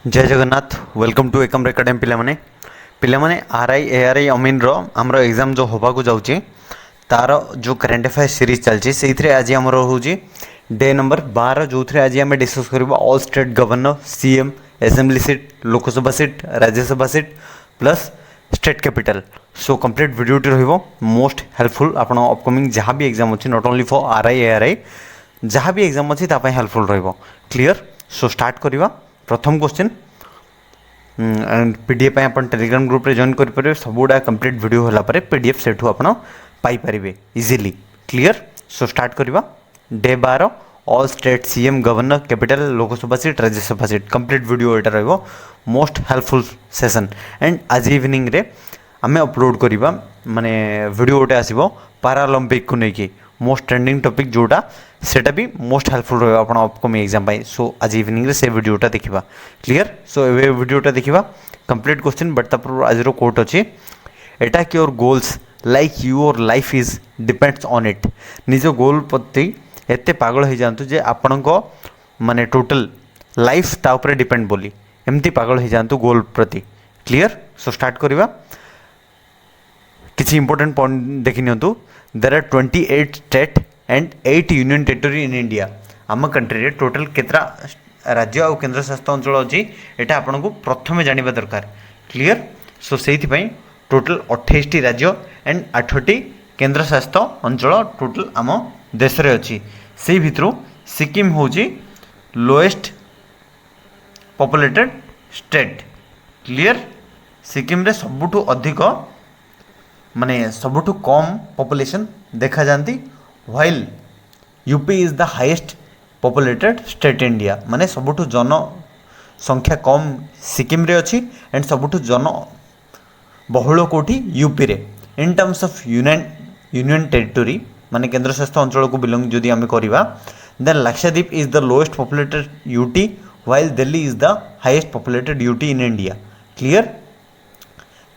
जय Jagannath welcome to Ekam academy पिलाने RI ARY अमीन आमर एग्जाम जो होगा जाऊँगी तार जो करेन्ट अफेयर सीरीज चलती से आज आमर हूँ डे नंबर 12 जो थे आज आम डिस्कस करवा all state governor CM assembly seat Lok Sabha seat Rajya Sabha seat plus state capital. So complete वीडियोटी रहिबो मोस्ट हेल्पफुल आपण अपकमिंग जहाँ भी एग्जाम अच्छी not only for RI ARI जहाँ भी एग्जाम अच्छी तापाई हेल्पफुल रहिबो। क्लियर। सो स्टार्ट करवा प्रथम क्वेश्चन पीडीएफ आप टेलीग्राम ग्रुप रे जॉइन करेंगे सब गुड़ा कंप्लीट वीडियो होला परे पीडीएफ सेठू आपन पाई परिबे इजीली। क्लियर। सो स्टार्ट करवा day 12 all state CM governor capital Lok Sabha seat Rajya Sabha seat complete video Etah रहइबो most helpful session and आज इवनिंग रे आमे अपलोड करवा माने वीडियो गोटे आसीबो पैरालंपिक को लेकिन मोस्ट ट्रेंडिंग टॉपिक जोटा सेटा भी मोस्ट हेल्पफुल रहा आप अपकमिंग एग्जाम पाई। सो आज इवनिंग रे से वीडियोटा देखा। क्लियर। सो ए वीडियोटा देखा कंप्लीट क्वेश्चन बट तापर आज कोट अच्छी एटा कि your goals like your life is depends on it निज गोल प्रति एते पागल हो जातु जे आपण को माने टोटल लाइफ ता ऊपर डिपेंड बोली एमती पागल हो जातु गोल प्रति। क्लियर। सो स्टार्ट करवा किसी इंपोर्टेंट पॉइंट देखि नियंतु there are 28 state and 8 union territory in India आम कंट्री रे टोटल केतरा राज्य और केंद्र शासित अंचल अच्छी एटा आपन को प्रथमे जानिबा दरकार। क्लियर। सो सेहि पई टोटल 28 टी राज्य एंड 8 टी केंद्र शासित अंचल टोटल आम देश रे अच्छी से भितरु सिक्किम होची lowest populated state. Clear. Sikkim रे सबुठु अधिक माने सबुठु कम पॉपुलेशन देखा जाती while UP is the highest populated state India माने सबुठु जन संख्या कम सिक्किम रे अच्छी एंड सबुठु जन बहुल कोठी यूपी रे in terms of union territory माने केंद्र शासित अंचल को बिलोंग जदि आम करवा then Lakshadweep is the lowest populated UT while Delhi is the highest populated UT in India. Clear.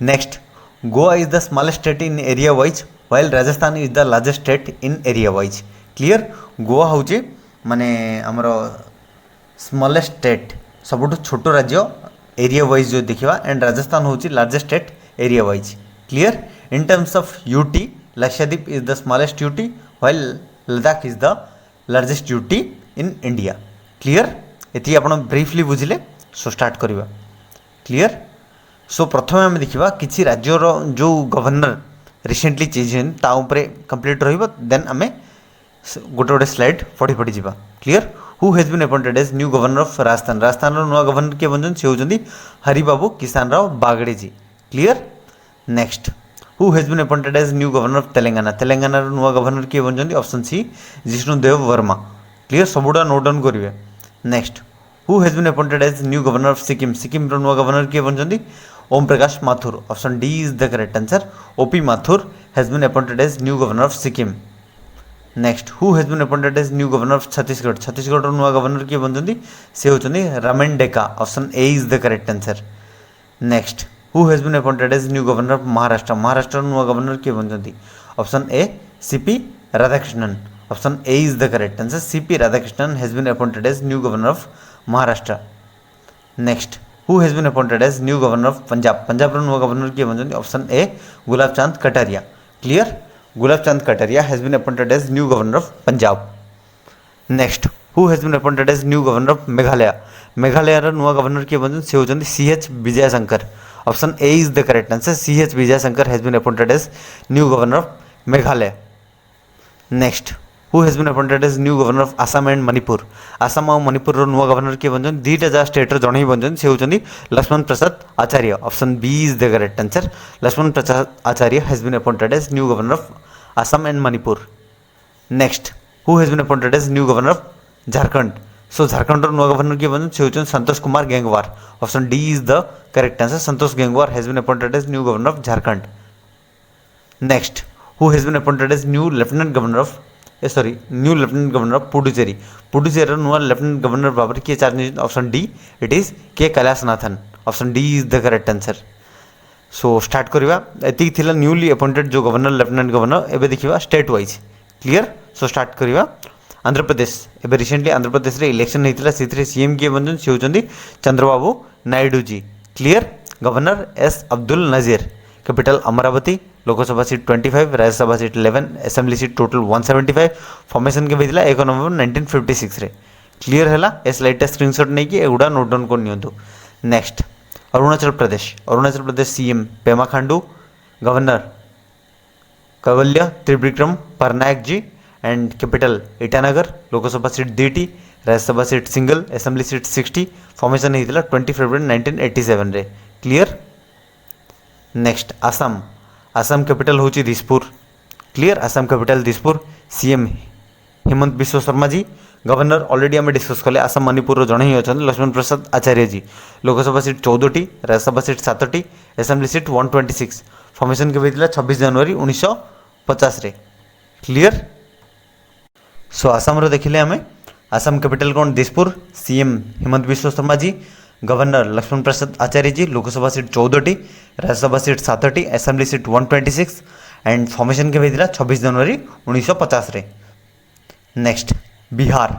Next Goa is the smallest state in area wise while Rajasthan is the largest state in area wise. Clear. Goa हूँ माने आमर smallest state सबुठ छोट राज्य area wise जो देखा and Rajasthan हूँ largest state area wise. Clear. In terms of UT Lakshadweep is the smallest UT while Ladakh is the largest UT in India. Clear. ये आप ब्रीफली बुझिले। सो स्टार्ट करवा। क्लियर। सो प्रथम आम देखा किसी राज्यर जो गवर्नर रिसेंटली चेंज होते कंप्लीट रही देन आम गोटे गोटे स्लाइड पढ़ी पढ़ी जा। Clear. Who has been appointed as new governor of Rajasthan Rajasthan नुआ गवर्नर किए बन सी होती हरिबाबू किसान Rao Bagde ji. Clear. Next who has been appointed as new governor of Telangana Telangana नुआ गवर्नर किए बन option C Jishnudev Varma. Clear. सबुड़ा नोट डाउन करेंगे। Next who has been appointed as new governor of Sikkim Sikkim नुआ गवर्नर किए बन Om Prakash Mathur option D is the correct answer OP Mathur has been appointed as new governor of Sikkim. Next who has been appointed as new governor of Chhattisgarh Chhattisgarh नुआ governor किए बन से होती Ramen Deka option A is the correct answer. Next who has been appointed as new governor of Maharashtra Maharashtra नुआ governor किए बन option A CP Radhakrishnan option A is the correct answer CP Radhakrishnan has been appointed as new governor of Maharashtra. Next who has been appointed as new governor of Punjab Punjab नुआ governor किए बन option A gulab Chand Kataria. Clear. Gulab Chand Kataria has been appointed as new governor of Punjab. Next who has been appointed as new governor of Meghalaya Meghalaya नुआ governor किए बन से होती CH Vijayshankar option A is the correct answer CH Vijayshankar has been appointed as new governor of Meghalaya. Next who has been appointed as new governor of Assam and Manipur Assam और मणिपुर नुआ governor किए बन दुईटा जहाँ स्टेट जन ही बन से होती Lakshman Prasad Acharya option B is the correct answer Lakshman Prasad Acharya has been appointed as new governor of Assam and Manipur. Next who has been appointed as new governor of Jharkhand so Jharkhand नुआ गवर्नर किए बन से होती Santosh Kumar Gangwar option D is the correct answer Santosh Gangwar has been appointed as new governor of Jharkhand. Next who has been appointed as new lieutenant governor of new lieutenant governor of Puducherry Puducherry नुआ lieutenant governor भाव किए charge option D it is K Kailashnathan option D is the correct answer. So start करवा ये newly appointed जो governor lieutenant governor एवं देखा state wise. Clear. So start करवा आंध्र प्रदेश एवं रिसेंटली आंध्र प्रदेश रे इलेक्शन होता से सीएम किए बन सी होती Chandrababu Naidu ji. Clear. Governor S Abdul Nazeer. Capital Amaravati. Lok Sabha seat 25, Rajya Sabha seat 11, assembly seat total 175। Formation के भेजला 1 नवंबर 1956 रे। क्लियर है। ए स्लाइड स्क्रीनशॉट नहीं कि एगुड़ा नोट डाउन कर नियंतु। Next Arunachal Pradesh. Arunachal Pradesh CM Pema Khandu. Governor Kaivalya Trivikram Parnaik ji. And capital Itanagar. Lok Sabha seat 2टी, Rajya Sabha seat single, assembly seat 60। Formation होता 20 फरवरी 1987 रे। Clear. Next Assam. Assam capital हूँ Dispur. Clear. Assam capital Dispur. CM Himanta Biswa Sarma ji. Governor already आम डिस्कस कले आसाम मणिपुर जड़े ही अच्छा लक्ष्मण प्रसाद आचार्य जी। लोकसभा सीट 14टी, राज्यसभा सीट 7टी, असेंबली सीट 126। फॉर्मेशन के भेजला 26 जनवरी 1950 रे। क्लियर। सो आसाम देखिले आम। आसाम कैपिटल कौन Dispur. CM Himanta Biswa Sarma ji. Governor Lakshman Prasad Acharya ji. Lok Sabha seat 14टी, राज्यसभा सीट 7टी, असेंबली सीट 126 एंड फॉर्मेशन के भेजला 26 जनवरी 1950 रे। नेक्स्ट बिहार।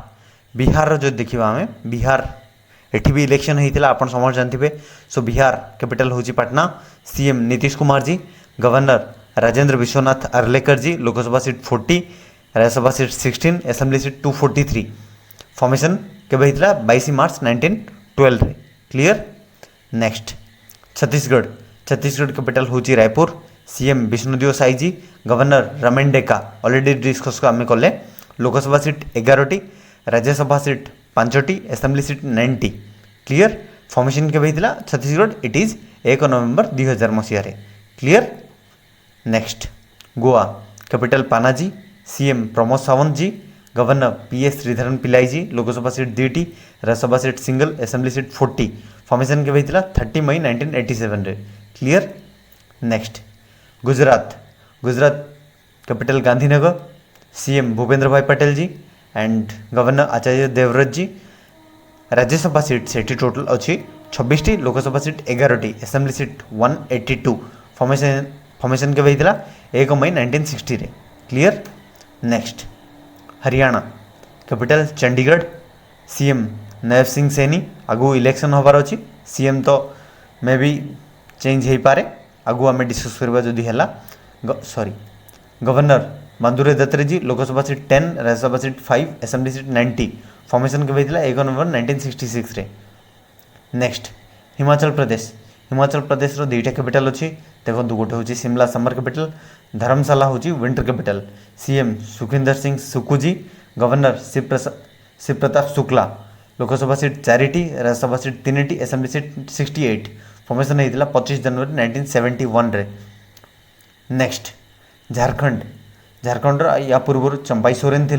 बिहार जो देखा आम बिहार एठी भी इलेक्शन होता आप समझ जानते। सो बिहार कैपिटल हूँ Patna. CM Nitish Kumar ji. Governor Rajendra Vishwanath Arlekar ji. Lok Sabha seat 40, Rajya Sabha seat 16, assembly seat 243। Formation के 22 मार्च 1912 रे। Clear. Next Chhattisgarh. Chhattisgarh capital हूँ Raipur. CM Vishnudev Sai ji. Governor Ramen Deka already discuss को आम कले। लोकसभा सीट 11टी, राज्यसभा सीट 5टी, असेंबली सीट 90। क्लियर। फॉर्मेशन के भेजला छत्तीसगढ़ इट इज 1 नवंबर 2000 मसीह। Clear. Next Goa. Capital Panaji. CM Pramod Sawant ji. Governor PS Sreedharan Pillai ji. Lok Sabha seat 2टी, Rajya Sabha seat single, assembly seat 40। Formation के भेजला 30 मई 1987 रे। Clear. Next Gujarat. Gujarat capital Gandhinagar. CM Bhupendra bhai Patel ji and governor Acharya Devvrat ji. Rajya Sabha seat से टोटल अच्छी 26टी, लोकसभा सीट 11टी, असेंबली सीट 182। फॉर्मेशन के भेजला 1 मई 1960 रे। Clear. Next Haryana. Capital Chandigarh. CM नैब सिंह सैनी। आगु इलेक्शन होबार अच्छी। सीएम तो मे भी चेंज हो पारे। आगु आम डिस्कस करवा जदि है। Sorry governor Madhuri Datre ji. Lok Sabha seat 10, Rajya Sabha seat 5, assembly seat 90। Formation के भेजला 1 नवंबर 1966 रे। नेक्स्ट हिमाचल प्रदेश। हिमाचल प्रदेश रो 2टा कैपिटल अच्छी देखो। गोटे हूँ शिमला समर कैपिटल, धर्मशाला हूँ winter capital. CM Sukhinder Singh Sukhu ji. Governor Shiv Pratap Shukla. Lok Sabha seat 4टी, राज्यसभा सीट 3टी, असेंबली सीट 68। फॉर्मेशन होता 25 जनवरी 1971 रे। नेक्स्ट झारखंड। झारखंड या पूर्व चंपाई सोरेन थे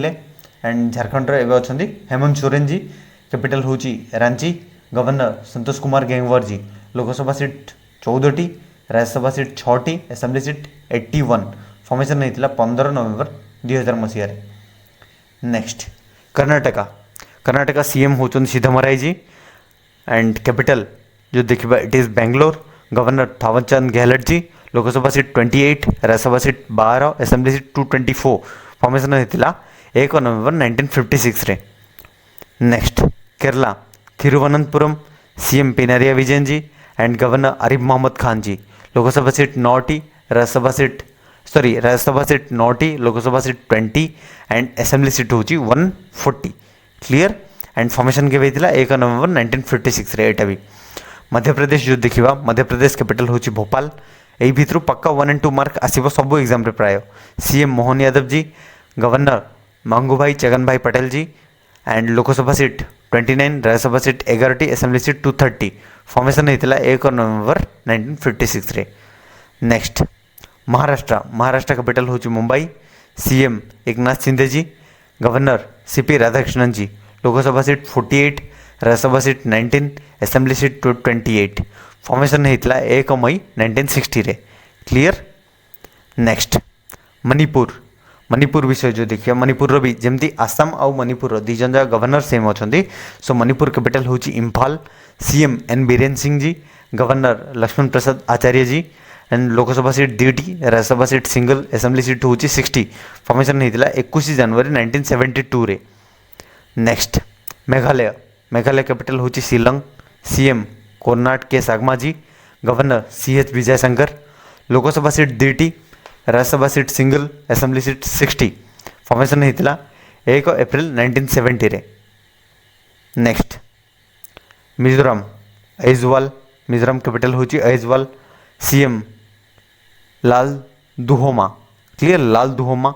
एंड झारखंड एवं अच्छा हेमंत सोरेन जी। कैपिटल हूँ रांची। गवर्नर संतोष कुमार गंगवार जी। लोकसभा सीट 14टी, राज्यसभा सीट 6टी, असेंबली सीट 81। फॉर्मेशन होता 15 नवंबर 2000 मसीह। नेक्स्ट कर्नाटका। कर्नाटका सीएम होचन सिद्धमराई जी एंड कैपिटल जो देखा it is Bangalore. Governor Thawarchand Gehlot ji. Lok Sabha seat 28, Rajya Sabha seat 12, assembly seat 224। Formation होता 1 नवंबर 1956 रे। Next Kerala. Thiruvananthapuram. CM Pinarayi Vijayan ji and governor Arif Mohammad Khan ji. Lok Sabha seat 9टी, राज्यसभा सीट 9टी, Lok Sabha seat 20 and assembly seat हूँ 140। क्लियर। एंड फॉर्मेशन के भेजला 1 नवंबर 1956 रे। एटा भी मध्य प्रदेश जो देखा मध्य प्रदेश कैपिटल हूँ भोपाल। यही भितर पक्का 1 और 2 मार्क आसो सब एग्जाम प्राय। CM Mohan Yadav ji. Governor Mangu bhai Chhagan bhai Patel ji and Lok Sabha seat 29, Rajya Sabha seat 11टी, असेंबली सीट 230। फॉर्मेशन होता 1 नवंबर 1956 रे। नेक्स्ट महाराष्ट्र। महाराष्ट्र कैपिटल हूँ Mumbai. CM Eknath Shinde ji. Governor CP Radhakrishnan ji. Lok Sabha seat 48, Rajya Sabha seat 19, assembly seat 28। Formation होता 1 मई 1960 रे। क्लियर। नेक्स्ट मणिपुर। मणिपुर विषय जो देखिए मणिपुर भी जमती आसाम आउ मणिपुर दी जन जाक गवर्नर सेम अच्छा। सो मणिपुर कैपिटल हूँ Imphal. CM N Biren Singh ji. Governor Lakshman Prasad Acharya ji and Lok Sabha seat 2टी, Rajya Sabha seat single, assembly seat हूँ 60। फॉर्मेशन होता 21 जनवरी 1972 रे। नेक्स्ट मेघालय। मेघालय कैपिटल हूँ Shillong. CM Conrad K Sangmaji, governor CH Vijayshankar. Lok Sabha seat 2टी, Rajya Sabha seat single, assembly seat 60। Formation होता 1 एप्रिल 1970 रे। नेक्स्ट मिजोराम ऐजवाल, मिजोराम कैपिटल होची Aizawl. CM Lal Duhoma, clear, Lal Duhoma.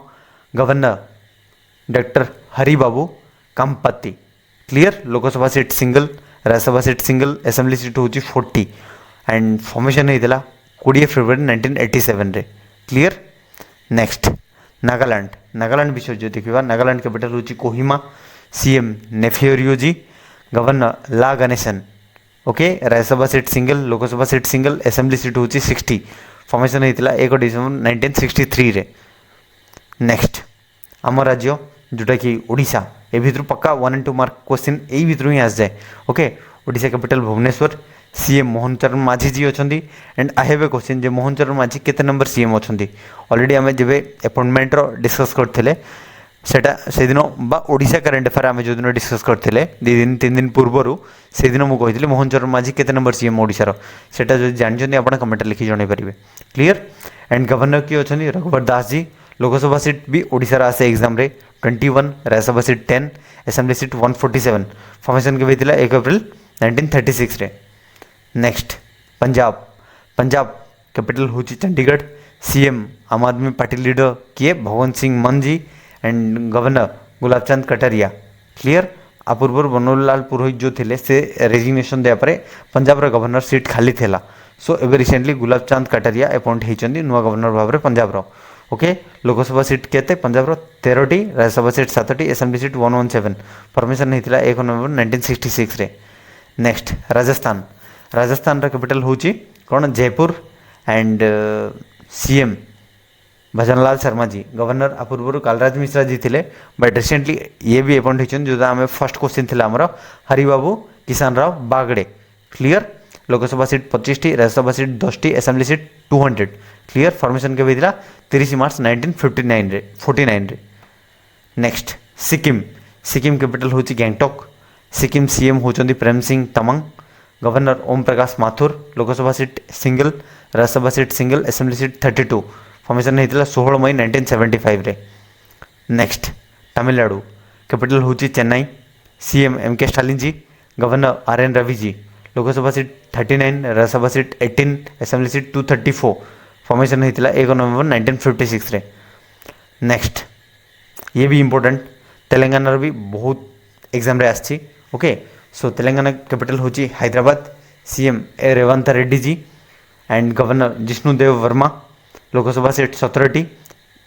Governor doctor Haribabu Kambhampati, clear. Lok Sabha seat single, Rajya Sabha seat single, assembly seat होची 40 and formation होता 20 फेब्रुआरी 1987 रे, क्लियर। नेक्स्ट नागालैंड, नागालैंड विषय जो देखा, नागालैंड कैपिटल होची Kohima. CM Neiphiurioji, governor La Ganesan, okay. Rajya Sabha seat single, Lok Sabha seat single, assembly seat होची 60। फॉर्मेशन होता 1 डिसेम्बर 1963 रे। नेक्स्ट आम राज्य जोटा कि ओडिशा, ए भितर पक्का 1 and 2 मार्क क्वेश्चन यही भितर ही आस जाए, okay. Odisha capital Bhubaneswar. CM Mohan Charan Majhi ji अच्छा and I have a question जे मोहन चरण माझी केते नंबर CM अच्छा। ऑलरेडी आम जब अपॉइंटमेंट डिस्कस करते से दिन बा ओडिशा करेन्ट अफेयर आम जो दिन डिस्कस करते 2-3 दिन पूर्वर से दिन मुझे मोहन चरण माझी केते नंबर CM ओडिशार, सेटा जो जानते आप कमेंट लिखि जन पारे, क्लियर। एंड गवर्नर किए अच्छा रघुवर दास जी। लोकसभा सीट भी ओडिशार आसे एग्जाम रे 21, Rajya Sabha seat 10, assembly seat 147। Formation के होता 1 एप्रिल 1936 रे। नेक्स्ट पंजाब, पंजाब कैपिटल होची चंडीगढ़। CM आम आदमी पार्टी लीडर किए Bhagwant Singh Mann ji and governor Gulabchand Kataria, clear. आ पूर्व बनवारीलाल पुरोहित जो थे से रेजिग्नेशन देपर पंजाब रो गवर्नर सीट खाली थेला। सो एबे रिसेंटली गुलाबचंद कटारिया अपॉइंट होती नुआ गवर्नर भाव में पंजाब रो, ओके। लोकसभा सीट केते पंजाब रो 13टी, राज्यसभा सीट 7टी, असेंबली सीट 117। फॉर्मेशन होता 1 नवंबर 1966 रे। नेक्स्ट राजस्थान, राजस्थान रो कैपिटल होची कौन Jaipur and CM Bhajanlal Sharma ji, governor अपूर्व कालराज मिश्रा जी थे, बट रिसेंटली ये भी अपॉइंट होती जो आम फर्स्ट क्वेश्चन थे आमर हरिबाबू किसान राव बागड़े, क्लियर। लोकसभा सीट 25टी, राज्यसभा सीट 10टी, असेंबली सीट 200, क्लियर। फॉर्मेशन के होता 30 मार्च 1949 रे। नेक्स्ट सिक्किम, सिक्किम कैपिटल होची गैंगटॉक। सिक्किम CM होती Prem Singh Tamang, governor Om Prakash Mathur. Lok Sabha seat single, Rajya Sabha seat single, assembly seat 32। Formation होता 16 मई 1975 रे। नेक्स्ट तमिलनाडु, कैपिटल होची Chennai. CM MK Stalin ji, governor RN Ravi ji. Lok Sabha seat 39, Rajya Sabha seat 18, assembly seat 234। Formation होता 1 नवंबर 1956 रे। नेक्स्ट ये भी इंपोर्टेंट, तेलंगाना भी बहुत एग्जाम रे आछि, ओके। सो तेलंगाना कैपिटल होची Hyderabad. CM A Revanth Reddy ji and governor Jishnudev Varma. Lok Sabha seat 17टी,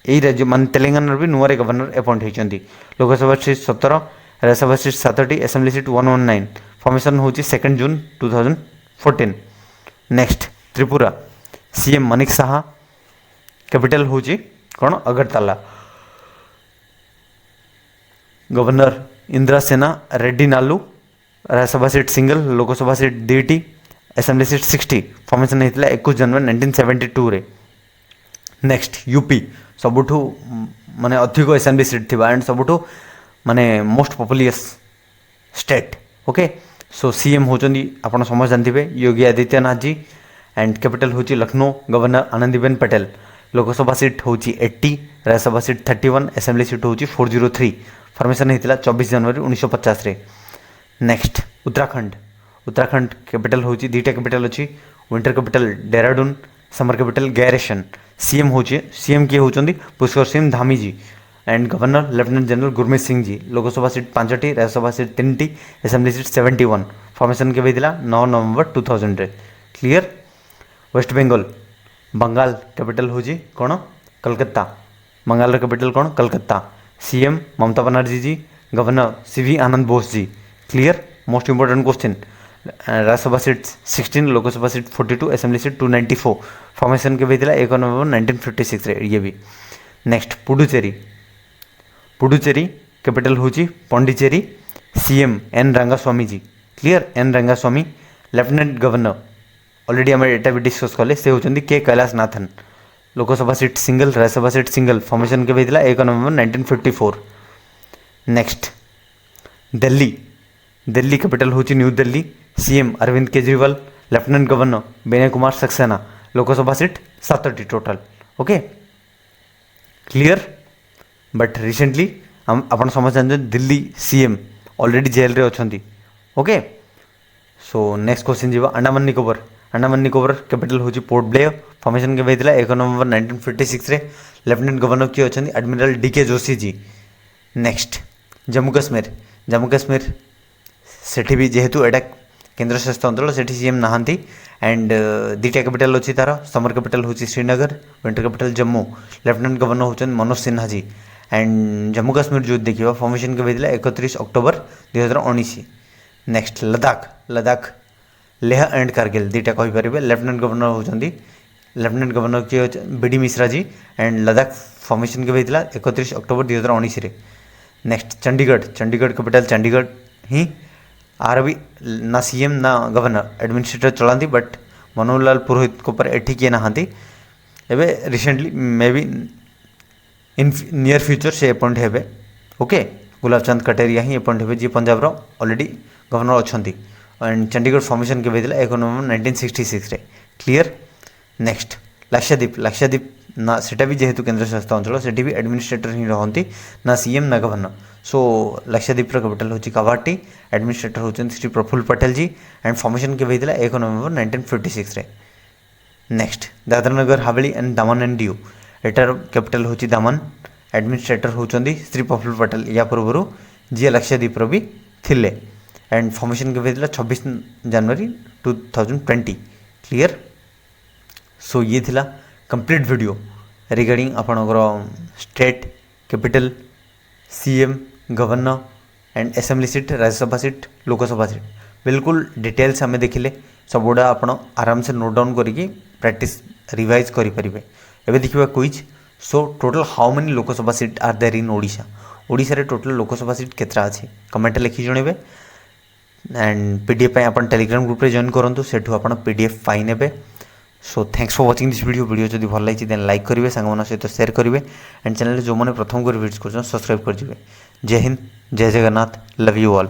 यही राज्य मान तेलंगाना भी नुआ गवर्नर अपॉइंट होती। लोकसभा सीट 17, राज्यसभा सीट 7टी, असेंबली सीट 119। फॉर्मेशन होची 2 June 2014। Next Tripura, CM Manik Saha, capital होची कौन Agartala. Governor Indra Sena Reddy Nallu. Rajya Sabha seat single, Lok Sabha seat 2टी, असेंबली सीट 60। फॉर्मेशन होता 21 जनवरी 1972 रे। नेक्स्ट यूपी, सबुठू माने अधिक असेंबली सीट थी एंड सबुठू माने मोस्ट पॉपुलस स्टेट, ओके। सो CM होचंदी आपण समझ जानथिबे योगी आदित्यनाथ जी एंड कैपिटल होची लखनऊ। गवर्नर आनंदीबेन पटेल। लोकसभा सीट होची 80, राज्यसभा सीट 31, असेंबली सीट होची 403। फॉर्मेशन होता 24 जनवरी 1950 रे। नेक्स्ट उत्तराखंड, उत्तराखंड कैपिटल होची 2टा कैपिटल अच्छी, winter capital Dehradun, summer capital Gairsain. CM होची CM किए होचंदी Pushkar Singh Dhami ji and governor lieutenant general Gurmeet Singh ji. Lok Sabha seat 5टी, राज्यसभा सीट 3टी, असेंबली सीट 71। फॉर्मेशन के होता 9 नवंबर 2000 रे, clear. West Bengal, Bengal capital होची कौन कलकत्ता। बंगाल कैपिटल कौन Calcutta. CM Mamata Banerjee ji, governor CV Ananda Bose ji, clear. Most important question, Rajya Sabha seat 16, Lok Sabha seat 42, assembly seat 294। Formation के होता 1 नवंबर 1956 रे, ये भी। नेक्स्ट पुडुचेरी, पुडुचेरी कैपिटल होची Pondicherry. CM N Rangaswamy ji, clear. N Rangaswamy. Lieutenant governor already आम एटा भी डिस्कस कले से होचंदी K Kailashnathan. Lok Sabha seat single, Rajya Sabha seat single. Formation के होता 1 November 1954। Next Delhi, Delhi capital होची new Delhi. CM Arvind Kejriwal, lieutenant governor Vinay Kumar Saxena, Lok Sabha seat 7टी total. Okay clear. But recently आपण समझ जानते दिल्ली सीएम ऑलरेडी जेल रे अछंती। ओके सो नेक्स्ट क्वेश्चन जीवा अंडमान निकोबर। अंडमान निकोबर कैपिटल होची पोर्ट ब्लेयर। फॉर्मेशन के भेजला 1 नवंबर 1956 रे। लेफ्टिनेंट गवर्नर किए अछंती admiral DK Joshi ji. Next Jammu Kashmir. Jammu Kashmir सेठी भी जेहेतु एटा केंद्र शासित अंचल सेठी सीएम नहांती एंड दुटा कैपिटल अच्छी तार समर कैपिटल हूँ Srinagar, winter capital Jammu. Lieutenant governor होते मनोज सिन्हा जी एंड जम्मू काश्मीर जो देखिए फॉर्मेशन के भेजला 31 October 2019। Next Ladakh. Ladakh Leh and Kargil दुटा कहींपर। लेफ्टिनेंट गवर्नर होती लेफ्टिनेंट गवर्नर किए BD Mishra ji and Ladakh formation के भेजला 31 October 2019। Next Chandigarh. Chandigarh capital Chandigarh ही आर भी ना सीएम ना गवर्नर एडमिनिस्ट्रेटर चलाती बट मनोहर लाल पुरोहित को एठी किए नहांती। एवं recently may be in near future से अपॉइंट हेबे। ओके गुलाब चंद कटेरिया ही अपॉइंट हेबे जी पंजाब रो ऑलरेडी गवर्नर अच्छी एंड चंडीगढ़ फॉर्मेशन के भेजला 1 नवंबर 1966 रे। क्लियर। नेक्स्ट लक्षद्वीप। लक्षद्वीप ना सेटा भी जेहेतु केंद्र शासित अंचल सेठी भी एडमिनिस्ट्रेटर ही रहती ना सीएम ना गवर्नर। सो लक्षद्वीप कैपिटल होची कावाटी, एडमिनिस्ट्रेटर होचन श्री प्रफुल्ल पटेल जी एंड फॉर्मेशन के भेजला 1 नवंबर 1956 रे। Next Dadra Nagar Haveli and Daman and Diu. एटार कैपिटल होची दमन, एडमिनिस्ट्रेटर होचंदी श्री प्रफुल्ल पटेल। या पूर्व जी लक्षद्वीप भी थिले एंड फॉर्मेशन के भेजला 26 जनवरी 2020। क्लियर। सो ये थिला कंप्लीट वीडियो रिगार्डिंग आपणकर state capital CM governor and assembly seat, Rajya Sabha seat, Lok Sabha seat बिल्कुल डिटेल्स आम देखिले। सब गुड़ा आप आराम से नोट डाउन करके प्रैक्टिस रिवाइज करेंगे। एवं देखा quiz. So total how many Lok Sabha seat are there in Odisha. Odisha रे टोटल लोकसभा सीट केतरा अच्छी कमेंट लिखी जनइबे एंड पीडीएफ आप टेलीग्राम ग्रुप रे जॉइन करूँ सेठू आप पीडीएफ पाई नेबे। So thanks for watching this video. Video जब भल लगी देन लाइक करेंगे, सांग सहित शेयर करेंगे एंड चैनल जो मैंने प्रथम कर विजिट कर सब्सक्राइब कर। जय हिंद, जय जगन्नाथ, लव यू ऑल।